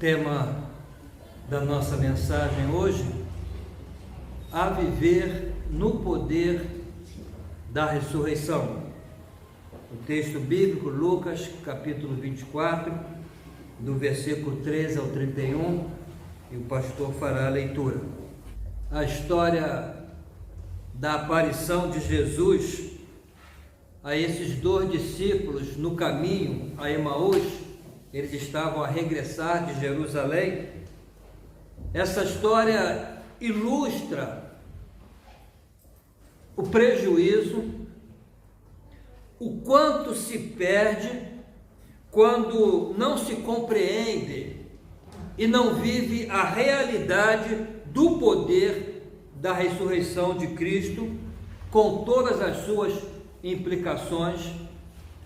tema da nossa mensagem hoje: a viver no poder da ressurreição. O texto bíblico, Lucas, capítulo 24, do versículo 13 ao 31, e o pastor fará a leitura. A história da aparição de Jesus a esses dois discípulos no caminho a Emaús. Eles estavam a regressar de Jerusalém. Essa história ilustra o prejuízo, o quanto se perde quando não se compreende e não vive a realidade do poder da ressurreição de Cristo, com todas as suas implicações.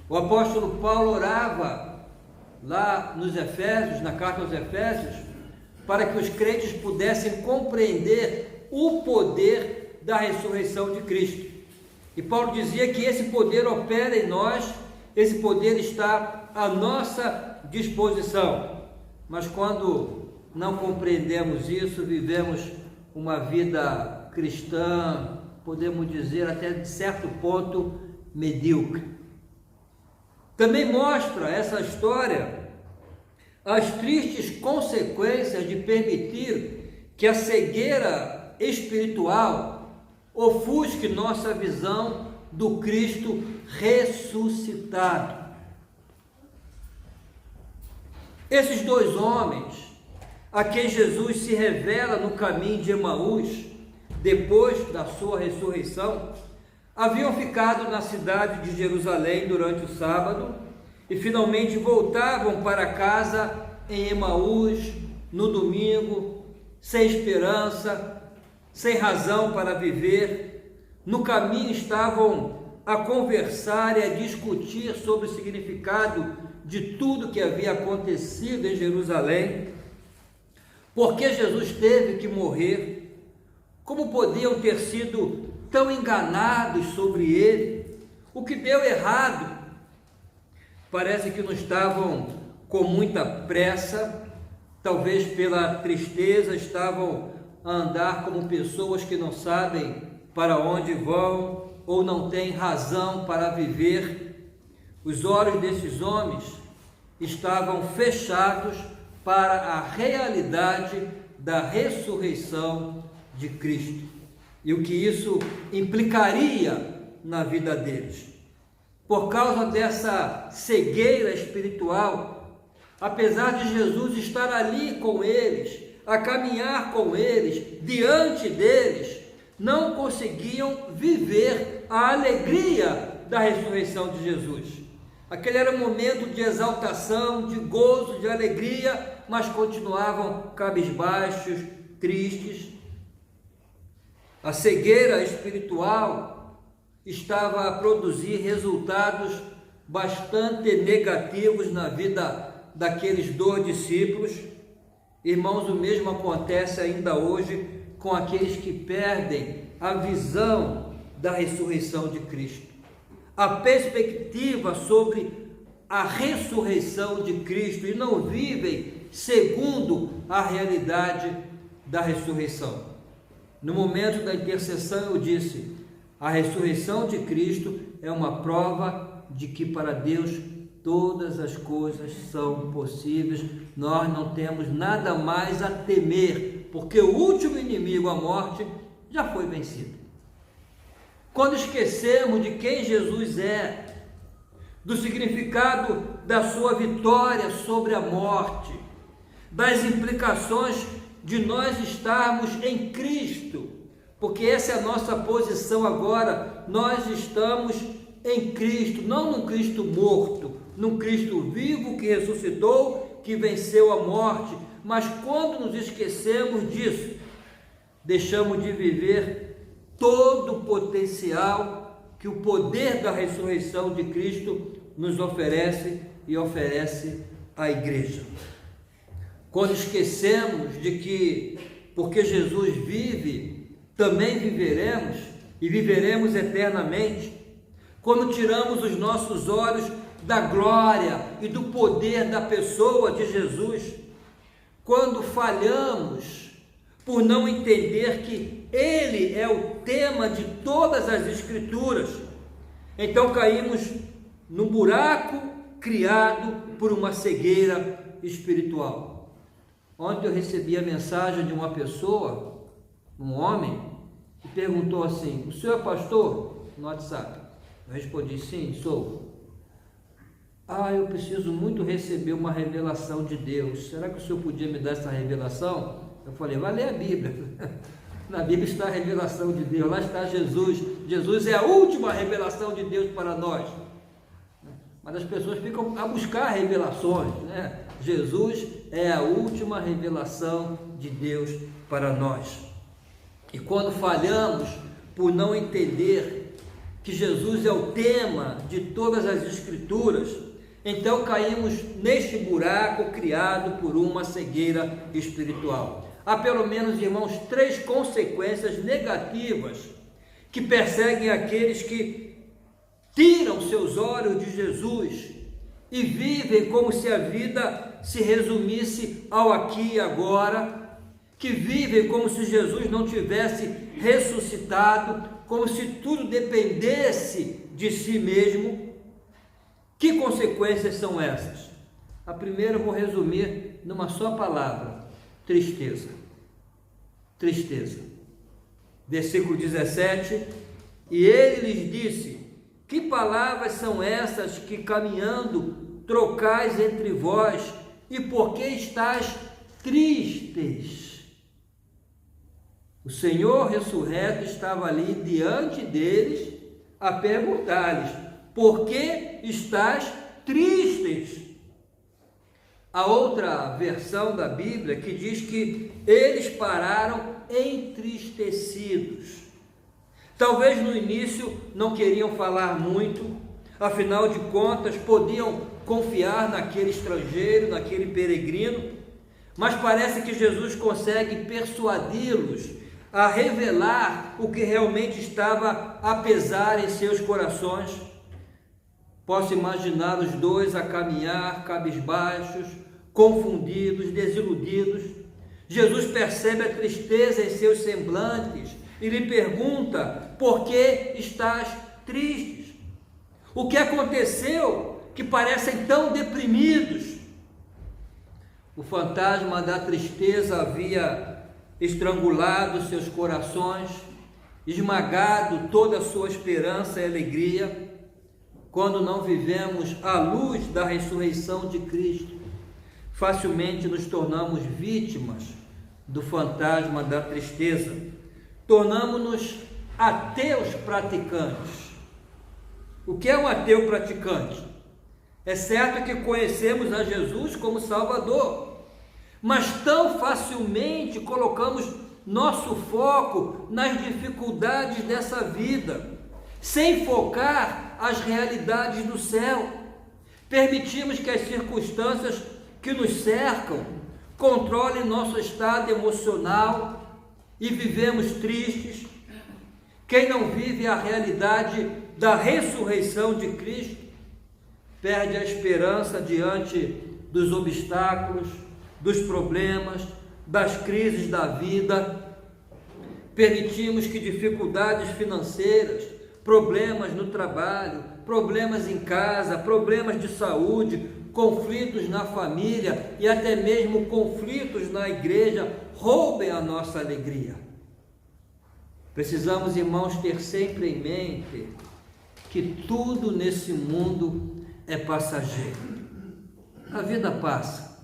O apóstolo Paulo orava lá nos Efésios, na carta aos Efésios, para que os crentes pudessem compreender o poder da ressurreição de Cristo. E Paulo dizia que esse poder opera em nós, esse poder está à nossa disposição. Mas quando não compreendemos isso, vivemos uma vida cristã, podemos dizer até de certo ponto, medíocre. Também mostra essa história as tristes consequências de permitir que a cegueira espiritual ofusque nossa visão do Cristo ressuscitado. Esses dois homens, a quem Jesus se revela no caminho de Emaús, depois da sua ressurreição, haviam ficado na cidade de Jerusalém durante o sábado e finalmente voltavam para casa em Emaús no domingo, sem esperança, sem razão para viver. No caminho estavam a conversar e a discutir sobre o significado de tudo que havia acontecido em Jerusalém. Por que Jesus teve que morrer? Como podiam ter sido tão enganados sobre ele? O que deu errado? Parece que não estavam com muita pressa, talvez pela tristeza, estavam a andar como pessoas que não sabem para onde vão ou não têm razão para viver. Os olhos desses homens estavam fechados para a realidade da ressurreição de Cristo e o que isso implicaria na vida deles. Por causa dessa cegueira espiritual, apesar de Jesus estar ali com eles, a caminhar com eles, diante deles, não conseguiam viver a alegria da ressurreição de Jesus. Aquele era um momento de exaltação, de gozo, de alegria, mas continuavam cabisbaixos, tristes. A cegueira espiritual estava a produzir resultados bastante negativos na vida daqueles dois discípulos. Irmãos, o mesmo acontece ainda hoje com aqueles que perdem a visão da ressurreição de Cristo, a perspectiva sobre a ressurreição de Cristo, e não vivem segundo a realidade da ressurreição. No momento da intercessão eu disse: a ressurreição de Cristo é uma prova de que para Deus todas as coisas são possíveis. Nós não temos nada mais a temer, porque o último inimigo, a morte, já foi vencido. Quando esquecemos de quem Jesus é, do significado da sua vitória sobre a morte, das implicações de nós estarmos em Cristo, porque essa é a nossa posição agora. Nós estamos em Cristo, não num Cristo morto, num Cristo vivo que ressuscitou, que venceu a morte. Mas quando nos esquecemos disso, deixamos de viver todo o potencial que o poder da ressurreição de Cristo nos oferece e oferece à igreja. Quando esquecemos de que, porque Jesus vive, também viveremos e viveremos eternamente, quando tiramos os nossos olhos da glória e do poder da pessoa de Jesus, quando falhamos por não entender que Ele é o tema de todas as Escrituras, então caímos num buraco criado por uma cegueira espiritual. Ontem eu recebi a mensagem de uma pessoa, um homem, que perguntou assim: o senhor é pastor? No WhatsApp. Eu respondi: sim, sou. Eu preciso muito receber uma revelação de Deus. Será que o senhor podia me dar essa revelação? Eu falei: vai ler a Bíblia. Na Bíblia está a revelação de Deus, lá está Jesus. Jesus é a última revelação de Deus para nós. Mas as pessoas ficam a buscar revelações, né? Jesus é a última revelação de Deus para nós. E quando falhamos por não entender que Jesus é o tema de todas as Escrituras, então caímos neste buraco criado por uma cegueira espiritual. Há pelo menos, irmãos, 3 consequências negativas que perseguem aqueles que tiram seus olhos de Jesus e vivem como se a vida se resumisse ao aqui e agora, que vivem como se Jesus não tivesse ressuscitado, como se tudo dependesse de si mesmo. Que consequências são essas? A primeira eu vou resumir numa só palavra: tristeza. Tristeza. Versículo 17: e ele lhes disse: que palavras são essas que caminhando trocais entre vós, e por que estáis tristes? O Senhor ressurreto estava ali diante deles a perguntar-lhes: por que estáis tristes? A outra versão da Bíblia que diz que eles pararam entristecidos. Talvez no início não queriam falar muito, afinal de contas podiam confiar naquele estrangeiro, naquele peregrino, mas parece que Jesus consegue persuadi-los a revelar o que realmente estava a pesar em seus corações. Posso imaginar os dois a caminhar cabisbaixos, confundidos, desiludidos. Jesus percebe a tristeza em seus semblantes e lhe pergunta: por que estás tristes? O que aconteceu que parecem tão deprimidos? O fantasma da tristeza havia estrangulado seus corações, esmagado toda a sua esperança e alegria. Quando não vivemos à luz da ressurreição de Cristo, facilmente nos tornamos vítimas do fantasma da tristeza. Tornamos-nos ateus praticantes. O que é um ateu praticante? É certo que conhecemos a Jesus como Salvador, mas tão facilmente colocamos nosso foco nas dificuldades dessa vida, sem focar as realidades do céu. Permitimos que as circunstâncias que nos cercam controlem nosso estado emocional e vivemos tristes. Quem não vive a realidade da ressurreição de Cristo perde a esperança diante dos obstáculos, dos problemas, das crises da vida. Permitimos que dificuldades financeiras, problemas no trabalho, problemas em casa, problemas de saúde, conflitos na família e até mesmo conflitos na igreja roubem a nossa alegria. Precisamos, irmãos, ter sempre em mente que tudo nesse mundo é passageiro. A vida passa,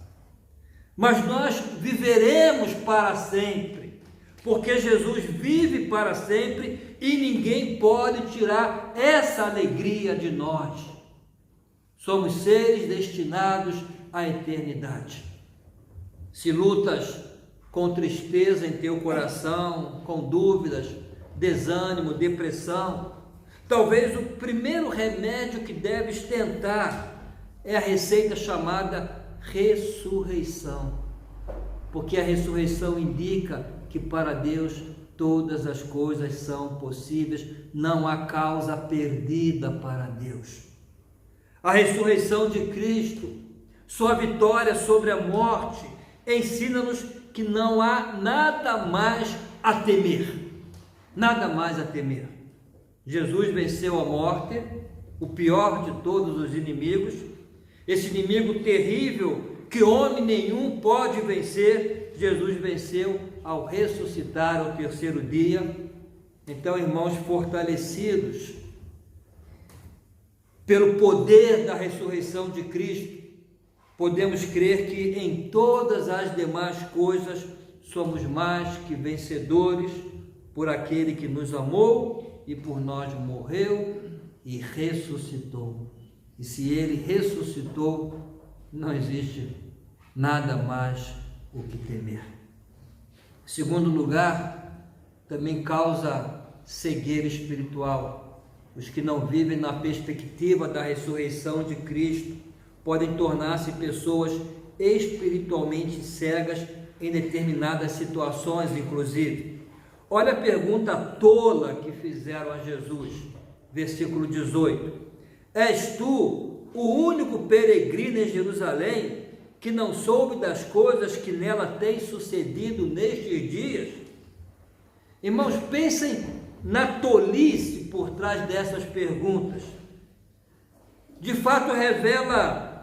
mas nós viveremos para sempre, porque Jesus vive para sempre e ninguém pode tirar essa alegria de nós. Somos seres destinados à eternidade. Se lutas com tristeza em teu coração, com dúvidas, desânimo, depressão, talvez o primeiro remédio que deves tentar é a receita chamada ressurreição, porque a ressurreição indica que para Deus todas as coisas são possíveis, não há causa perdida para Deus. A ressurreição de Cristo, sua vitória sobre a morte ensina-nos que não há nada mais a temer. Nada mais a temer. Jesus venceu a morte, o pior de todos os inimigos, esse inimigo terrível que homem nenhum pode vencer. Jesus venceu ao ressuscitar ao terceiro dia. Então, irmãos, fortalecidos pelo poder da ressurreição de Cristo, podemos crer que em todas as demais coisas somos mais que vencedores por aquele que nos amou e por nós morreu e ressuscitou. E se ele ressuscitou, não existe nada mais o que temer. Em segundo lugar, também causa cegueira espiritual. Os que não vivem na perspectiva da ressurreição de Cristo podem tornar-se pessoas espiritualmente cegas em determinadas situações, inclusive. Olha a pergunta tola que fizeram a Jesus, versículo 18: És tu o único peregrino em Jerusalém que não soube das coisas que nela têm sucedido nestes dias? Irmãos, pensem na tolice por trás dessas perguntas. De fato, revela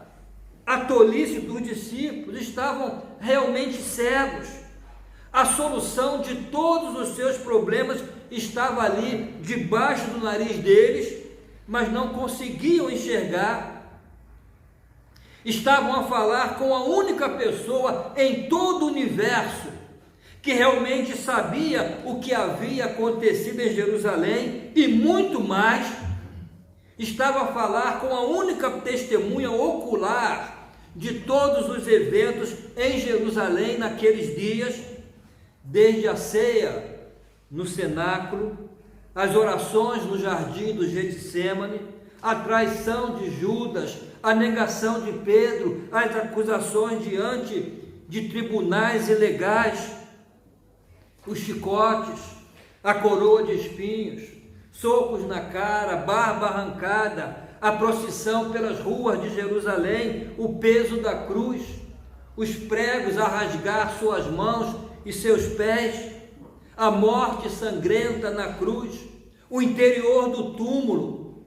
a tolice dos discípulos. Estavam realmente cegos. A solução de todos os seus problemas estava ali debaixo do nariz deles, mas não conseguiam enxergar. Estavam a falar com a única pessoa em todo o universo que realmente sabia o que havia acontecido em Jerusalém e muito mais. Estava a falar com a única testemunha ocular de todos os eventos em Jerusalém naqueles dias, desde a ceia no cenáculo, as orações no jardim do Getsêmani, a traição de Judas, a negação de Pedro, as acusações diante de tribunais ilegais, os chicotes, a coroa de espinhos, socos na cara, barba arrancada, a procissão pelas ruas de Jerusalém, o peso da cruz, os pregos a rasgar suas mãos e seus pés, a morte sangrenta na cruz, o interior do túmulo,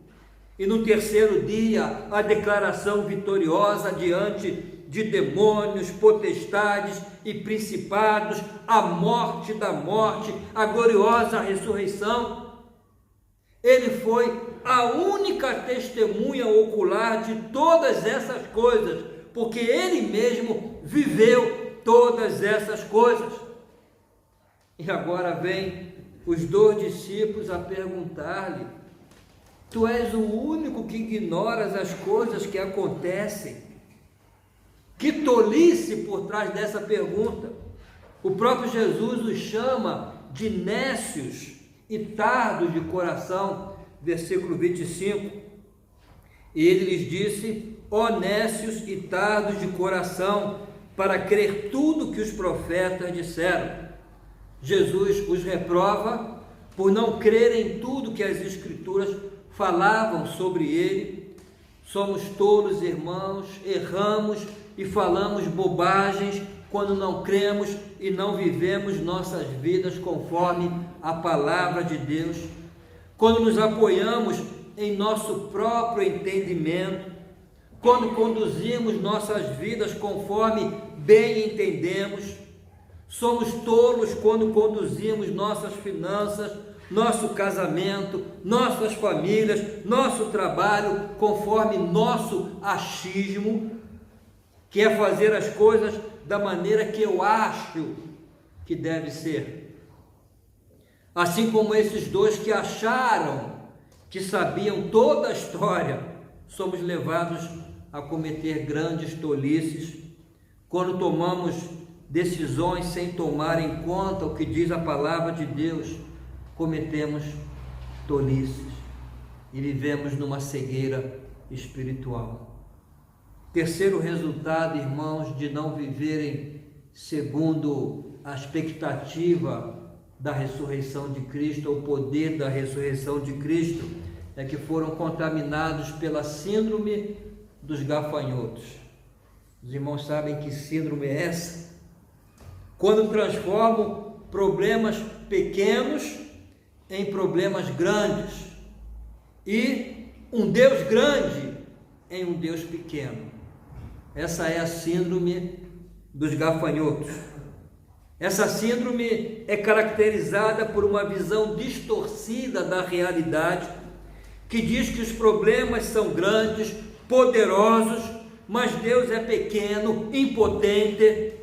e no terceiro dia a declaração vitoriosa diante de demônios, potestades e principados, a morte da morte, a gloriosa ressurreição. Ele foi a única testemunha ocular de todas essas coisas, porque ele mesmo viveu todas essas coisas. E agora vem os dois discípulos a perguntar-lhe: Tu és o único que ignoras as coisas que acontecem? Que tolice por trás dessa pergunta. O próprio Jesus os chama de nécios e tardos de coração, versículo 25. E ele lhes disse: ó nécios e tardos de coração, para crer tudo que os profetas disseram. Jesus os reprova por não crerem em tudo que as Escrituras falavam sobre ele. Somos tolos, irmãos, erramos e falamos bobagens quando não cremos e não vivemos nossas vidas conforme a palavra de Deus, quando nos apoiamos em nosso próprio entendimento, quando conduzimos nossas vidas conforme bem entendemos. Somos tolos quando conduzimos nossas finanças, nosso casamento, nossas famílias, nosso trabalho conforme nosso achismo, que é fazer as coisas da maneira que eu acho que deve ser. Assim como esses dois que acharam que sabiam toda a história, somos levados a cometer grandes tolices quando tomamos decisões sem tomar em conta o que diz a palavra de Deus. Cometemos tolices e vivemos numa cegueira espiritual. Terceiro resultado, irmãos, de não viverem segundo a expectativa da ressurreição de Cristo, ou o poder da ressurreição de Cristo, é que foram contaminados pela síndrome dos gafanhotos. Os irmãos sabem que síndrome é essa? quando transformam problemas pequenos em problemas grandes e um Deus grande em um Deus pequeno. Essa é a síndrome dos gafanhotos. Essa síndrome é caracterizada por uma visão distorcida da realidade, que diz que os problemas são grandes, poderosos, mas Deus é pequeno, impotente.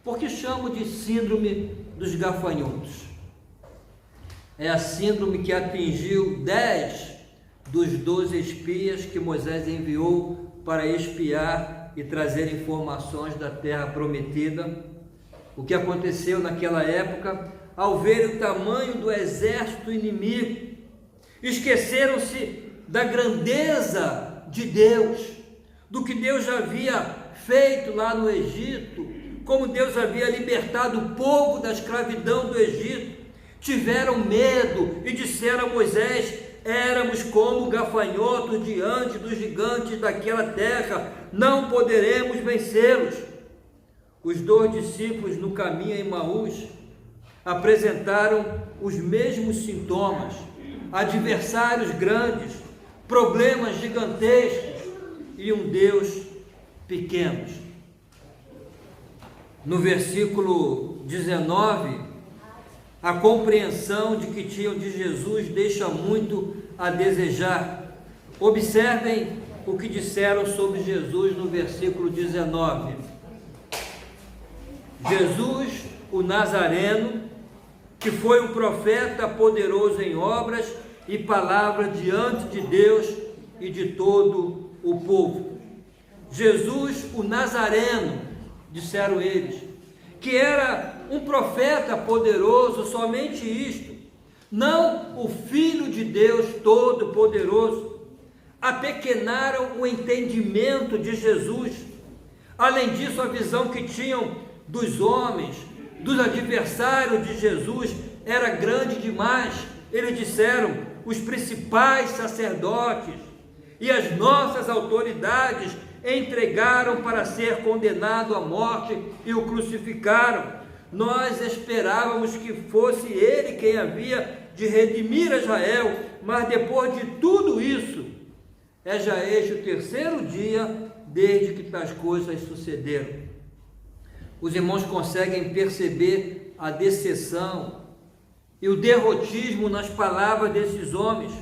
Por que chamo de síndrome dos gafanhotos? É a síndrome que atingiu 10 dos 12 espias que Moisés enviou para espiar e trazer informações da terra prometida. O que aconteceu naquela época, ao ver o tamanho do exército inimigo, esqueceram-se da grandeza de Deus, do que Deus já havia feito lá no Egito, como Deus havia libertado o povo da escravidão do Egito. Tiveram medo e disseram a Moisés: éramos como gafanhotos diante dos gigantes daquela terra, não poderemos vencê-los. Os 2 discípulos no caminho a Emaús apresentaram os mesmos sintomas: adversários grandes, problemas gigantescos e um Deus pequeno. No versículo 19, a compreensão de que tinham de Jesus deixa muito a desejar. Observem o que disseram sobre Jesus no versículo 19. Jesus, o Nazareno, que foi um profeta poderoso em obras e palavra diante de Deus e de todo o povo. Jesus, o Nazareno, disseram eles, que era um profeta poderoso, somente isto, não o Filho de Deus Todo-Poderoso. Apequenaram o entendimento de Jesus. Além disso, a visão que tinham dos homens, dos adversários de Jesus, era grande demais. Eles disseram: os principais sacerdotes e as nossas autoridades entregaram para ser condenado à morte e o crucificaram. Nós esperávamos que fosse ele quem havia de redimir Israel, mas depois de tudo isso, já este o 3º dia desde que tais coisas sucederam. Os irmãos conseguem perceber a decepção e o derrotismo nas palavras desses homens,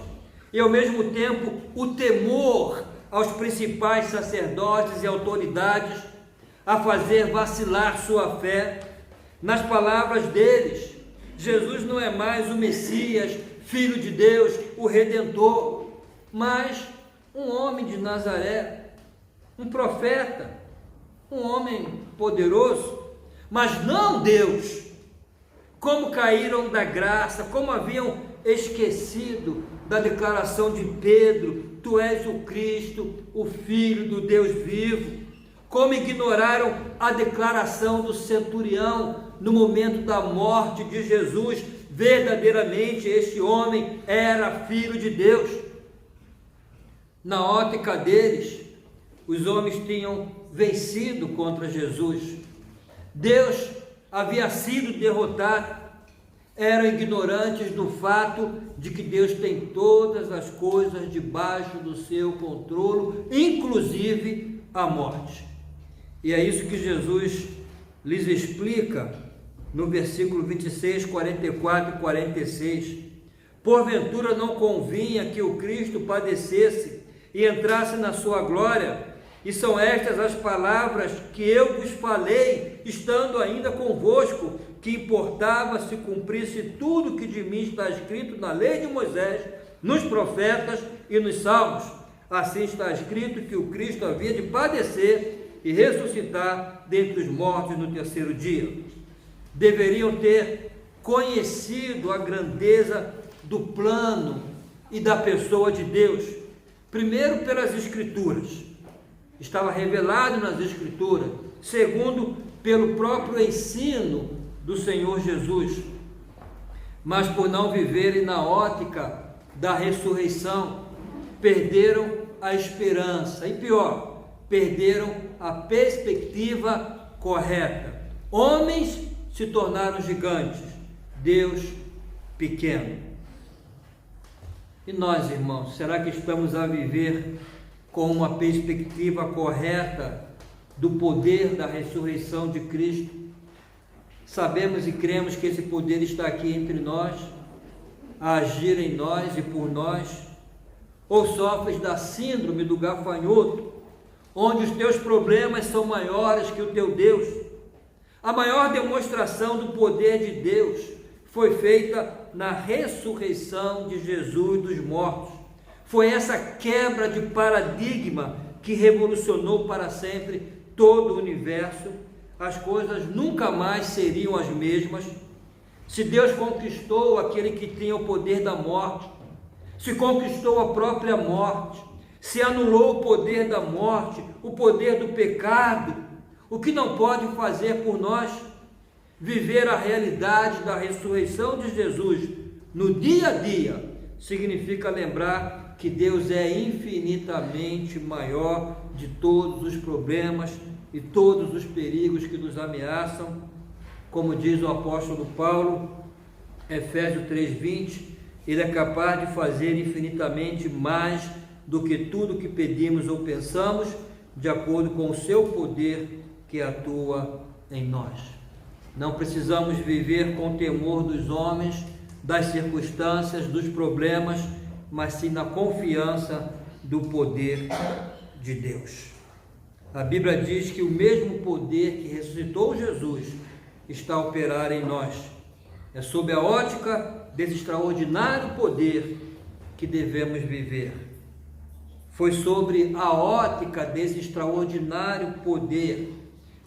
e ao mesmo tempo o temor aos principais sacerdotes e autoridades a fazer vacilar sua fé. Nas palavras deles, Jesus não é mais o Messias, Filho de Deus, o Redentor, mas um homem de Nazaré, um profeta, um homem poderoso, mas não Deus. Como caíram da graça, como haviam esquecido da declaração de Pedro: tu és o Cristo, o Filho do Deus vivo. Como ignoraram a declaração do centurião no momento da morte de Jesus: verdadeiramente este homem era Filho de Deus. Na ótica deles, os homens tinham vencido contra Jesus. Deus havia sido derrotado. Eram ignorantes do fato de que Deus tem todas as coisas debaixo do seu controle, inclusive a morte. E é isso que Jesus lhes explica no versículo 26, 44 e 46. Porventura não convinha que o Cristo padecesse e entrasse na sua glória? E são estas as palavras que eu vos falei, estando ainda convosco, que importava se cumprisse tudo que de mim está escrito na lei de Moisés, nos profetas e nos salmos. Assim está escrito que o Cristo havia de padecer e ressuscitar dentre os mortos no 3º dia. Deveriam ter conhecido a grandeza do plano e da pessoa de Deus, primeiro pelas Escrituras. Estava revelado nas Escrituras. Segundo, pelo próprio ensino do Senhor Jesus. Mas por não viverem na ótica da ressurreição, perderam a esperança. E pior, perderam a perspectiva correta. Homens se tornaram gigantes, Deus pequeno. E nós, irmãos, será que estamos a viver com uma perspectiva correta do poder da ressurreição de Cristo? Sabemos e cremos que esse poder está aqui entre nós, a agir em nós e por nós? Ou sofres da síndrome do gafanhoto, onde os teus problemas são maiores que o teu Deus? A maior demonstração do poder de Deus foi feita na ressurreição de Jesus dos mortos. Foi essa quebra de paradigma que revolucionou para sempre todo o universo. As coisas nunca mais seriam as mesmas. Se Deus conquistou aquele que tinha o poder da morte, se conquistou a própria morte, se anulou o poder da morte, o poder do pecado, o que não pode fazer por nós? Viver a realidade da ressurreição de Jesus no dia a dia significa lembrar que Deus é infinitamente maior de todos os problemas e todos os perigos que nos ameaçam. Como diz o apóstolo Paulo, Efésios 3:20, Ele é capaz de fazer infinitamente mais do que tudo que pedimos ou pensamos, de acordo com o seu poder que atua em nós. Não precisamos viver com temor dos homens, das circunstâncias, dos problemas, mas sim na confiança do poder de Deus. A Bíblia diz que o mesmo poder que ressuscitou Jesus está a operar em nós. É sob a ótica desse extraordinário poder que devemos viver. Foi sobre a ótica desse extraordinário poder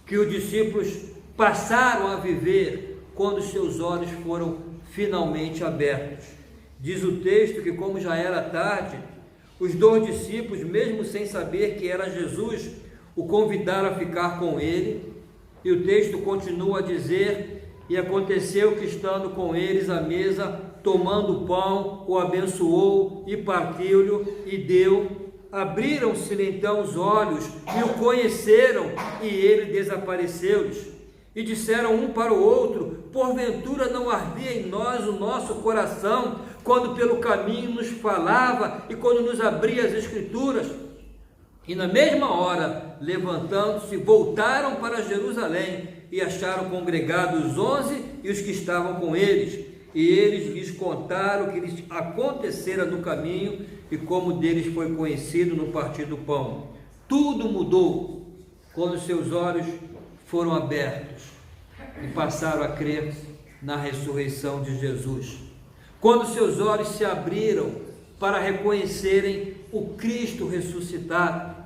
que os discípulos passaram a viver quando seus olhos foram finalmente abertos. Diz o texto que, como já era tarde, os 2 discípulos, mesmo sem saber que era Jesus, o convidaram a ficar com ele. E o texto continua a dizer: e aconteceu que, estando com eles à mesa, tomando o pão, o abençoou e partiu-lhe e deu. Abriram-se-lhe então os olhos e o conheceram, e ele desapareceu-lhes. E disseram um para o outro: porventura não ardia em nós o nosso coração, quando pelo caminho nos falava e quando nos abria as Escrituras? E na mesma hora, levantando-se, voltaram para Jerusalém e acharam congregados os 11 e os que estavam com eles. E eles lhes contaram o que lhes acontecera no caminho e como deles foi conhecido no partir do pão. Tudo mudou quando seus olhos foram abertos e passaram a crer na ressurreição de Jesus. Quando seus olhos se abriram para reconhecerem o Cristo ressuscitado,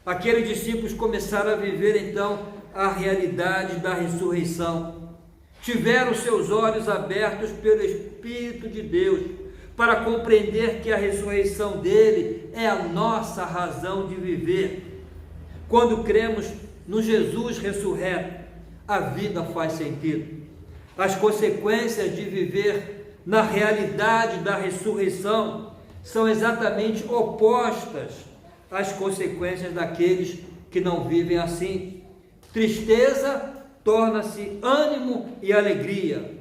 aqueles discípulos começaram a viver então a realidade da ressurreição. Tiveram seus olhos abertos pelo Espírito de Deus para compreender que a ressurreição dele é a nossa razão de viver. Quando cremos no Jesus ressurreto, a vida faz sentido. As consequências de viver na realidade da ressurreição são exatamente opostas às consequências daqueles que não vivem assim. Tristeza torna-se ânimo e alegria.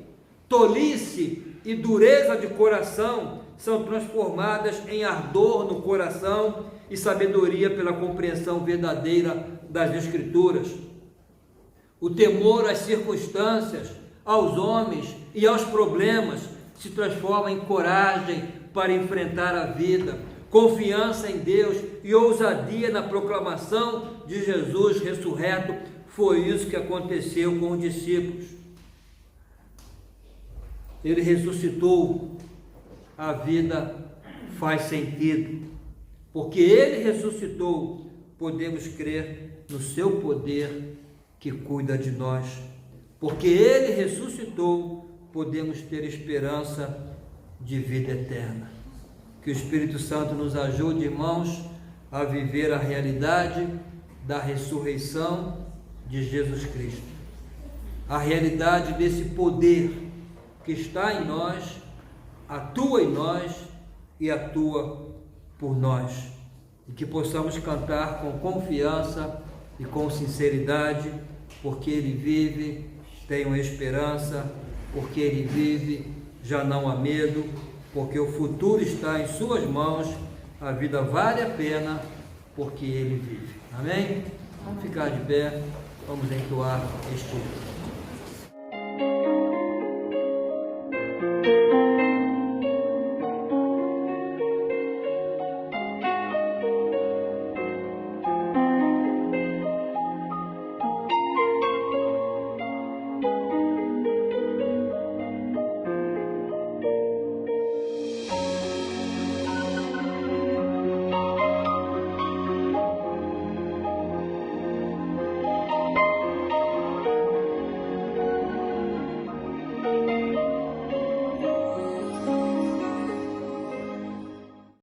Tolice e dureza de coração são transformadas em ardor no coração e sabedoria pela compreensão verdadeira das Escrituras. O temor às circunstâncias, aos homens e aos problemas se transforma em coragem para enfrentar a vida, confiança em Deus e ousadia na proclamação de Jesus ressurreto. Foi isso que aconteceu com os discípulos. Ele ressuscitou, a vida faz sentido. Porque ele ressuscitou, podemos crer no seu poder que cuida de nós. Porque ele ressuscitou, podemos ter esperança de vida eterna. Que o Espírito Santo nos ajude, irmãos, a viver a realidade da ressurreição de Jesus Cristo. A realidade desse poder que está em nós, atua em nós e atua por nós. E que possamos cantar com confiança e com sinceridade, porque Ele vive tenham esperança, porque Ele vive, já não há medo, porque o futuro está em suas mãos, a vida vale a pena, porque Ele vive. Amém? Vamos ficar de pé, vamos entoar este